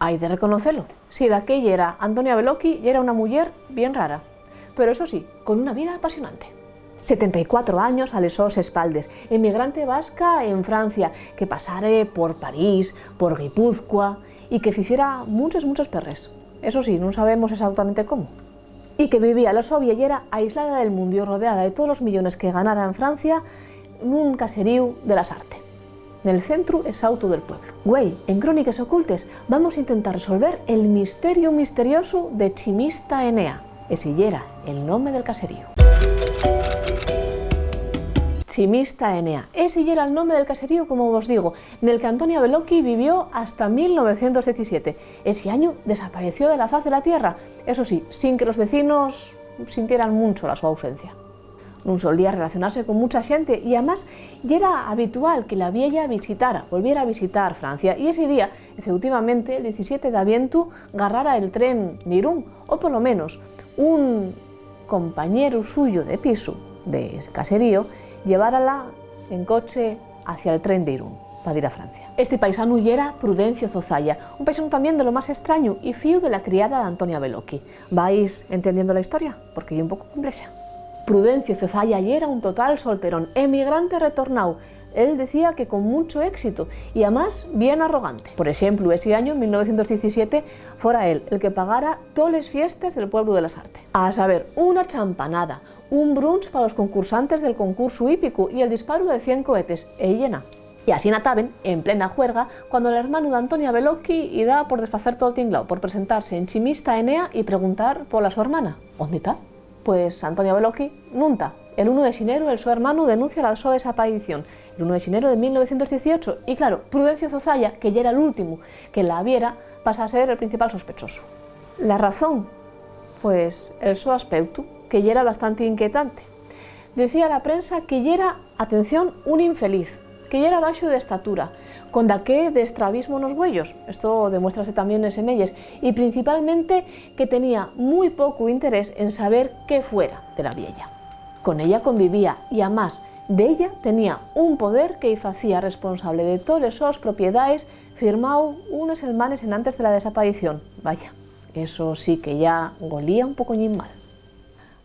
Hay de reconocerlo, si daquella era Antonia Bellocchi y era una mujer bien rara, pero eso sí, con una vida apasionante. 74 años a les sos espaldes, emigrante vasca en Francia, que pasare por París, por Guipúzcoa y que hiciera muchos perres. Eso sí, no sabemos exactamente cómo. Y que vivía la so viellera aislada del mundo y rodeada de todos los millones que ganara en Francia en un caserío de las Artes, en el centro exhausto del pueblo. Güey, en Crónicas Ocultes vamos a intentar resolver el misterio misterioso de Chimista Enea, ese era el nombre del caserío. Chimista Enea, ese era el nombre del caserío, como os digo, en el que Antonia Bellocchi vivió hasta 1917. Ese año desapareció de la faz de la tierra, eso sí, sin que los vecinos sintieran mucho la su ausencia. No solía relacionarse con mucha gente y además ya era habitual que la vieja volviera a visitar Francia, y ese día, efectivamente, el 17 de avientu, agarrara el tren de Irún, o por lo menos un compañero suyo de piso, de caserío, llevárala en coche hacia el tren de Irún para ir a Francia. Este paisano era Prudencio Zozaya, un paisano también de lo más extraño y fío de la criada de Antonia Bellocchi. ¿Vais entendiendo la historia? Porque es un poco compleja. Prudencio Zozaya era un total solterón, emigrante retornado. Él decía que con mucho éxito y además bien arrogante. Por ejemplo, ese año, en 1917, fuera él el que pagara todas las fiestas del pueblo de las Artes. A saber, una champanada, un brunch para los concursantes del concurso hípico y el disparo de 100 cohetes, llena. Y así nataben, en plena juerga, cuando el hermano de Antonia Bellocchi iba por desfacer todo el tinglao, por presentarse en Chimista Enea y preguntar por la su hermana. ¿Dónde está? Pues Antonia Bellocchi nunca. El 1 de xenero el su hermano denuncia la su desaparición, el 1 de xenero de 1918, y claro, Prudencio Zozaya, que ya era el último que la viera, pasa a ser el principal sospechoso. La razón, pues el su aspecto, que ya era bastante inquietante. Decía la prensa que ya era, atención, un infeliz, que ya era baixo de estatura, con daqué de estrabismo nos huellos, esto demuéstrase también en semelles, y principalmente que tenía muy poco interés en saber qué fuera de la vieja. Con ella convivía y además de ella tenía un poder que hacía responsable de todas sus propiedades, firmado unos elmanes en antes de la desaparición. Vaya, eso sí que ya golía un pocoñín mal.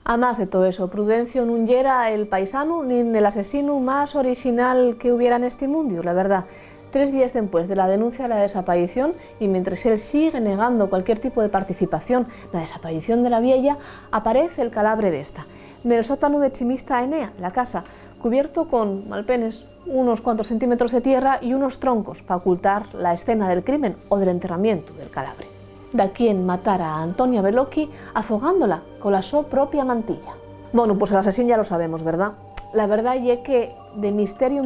Además de todo eso, Prudencio no era el paisano ni el asesino más original que hubiera en este mundo, la verdad. 3 días después de la denuncia de la desaparición, y mientras él sigue negando cualquier tipo de participación en la desaparición de la vieja, aparece el cadáver de esta, en el sótano de Chimista Enea, la casa, cubierto con malpenes, unos cuantos centímetros de tierra y unos troncos para ocultar la escena del crimen o del enterramiento del cadáver. De quien matara a Antonia Bellocchi afogándola con la su propia mantilla. Bueno, pues el asesino ya lo sabemos, ¿verdad? La verdad es que de misterio,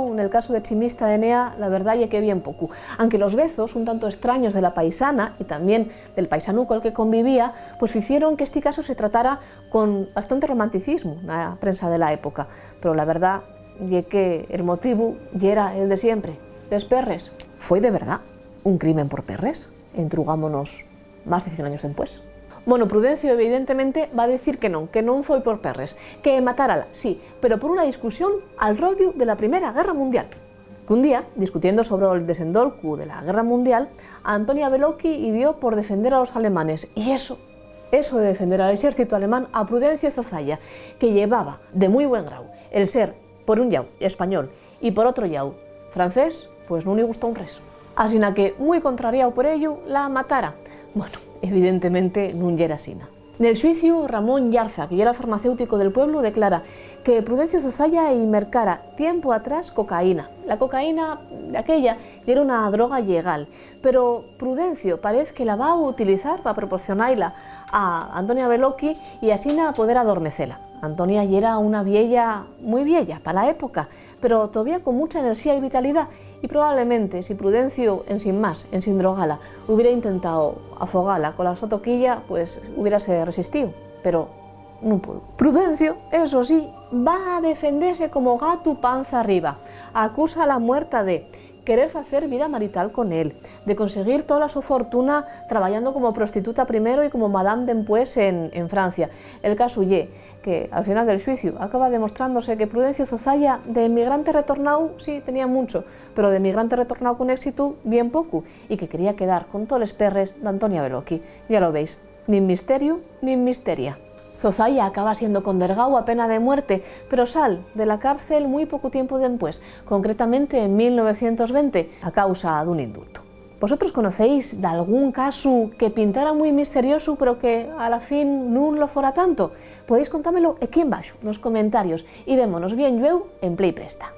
en el caso de Chimista Enea, la verdad es que bien poco. Aunque los vezos, un tanto extraños de la paisana y también del paisano con el que convivía, pues hicieron que este caso se tratara con bastante romanticismo en la prensa de la época. Pero la verdad es que el motivo ya era el de siempre, les perres. ¿Fue de verdad un crimen por perres? Entrugámonos más de 100 años después. Bueno, Prudencio evidentemente va a decir que non foi por perres, que matárala, sí, pero por una discusión al rodio de la Primera Guerra Mundial. Que un día, discutiendo sobre el desendolcu de la Guerra Mundial, a Antonia Bellocchi dio por defender a los alemanes, y eso de defender al ejército alemán a Prudencio Zozaya, que llevaba de muy buen grado el ser, por un llau, español, y por otro llau, francés, pues no le gustó un res. Así que, muy contrariado por ello, la matara. Bueno, evidentemente no era asina. En el juicio, Ramón Yarza, que era farmacéutico del pueblo, declara que Prudencio Zozaya mercara tiempo atrás cocaína. La cocaína de aquella era una droga legal, pero Prudencio parece que la va a utilizar para proporcionarla a Antonia Bellocchi y así a poder adormecerla. Antonia ya era una vieja, muy vieja para la época, pero todavía con mucha energía y vitalidad, y probablemente si Prudencio, en sin drogala, hubiera intentado afogarla con la su toquilla, pues hubiérase resistido, pero no pudo. Prudencio, eso sí, va a defenderse como gato panza arriba. Acusa a la muerta de querer facer vida marital con él, de conseguir toda su fortuna trabajando como prostituta primero y como madame después en Francia. El caso ye que al final del juicio acaba demostrándose que Prudencio Zozaya de emigrante retornado sí tenía mucho, pero de emigrante retornado con éxito bien poco, y que quería quedar con todos los perres de Antonia Bellocchi. Ya lo veis, ni misterio ni misteria. Zozaya acaba siendo condenado a pena de muerte, pero sal de la cárcel muy poco tiempo después, concretamente en 1920, a causa de un indulto. ¿Vosotros conocéis de algún caso que pintara muy misterioso pero que a la fin no lo fuera tanto? Podéis contármelo aquí en baixo, nos comentarios, y vémonos bien llueu en Play Presta.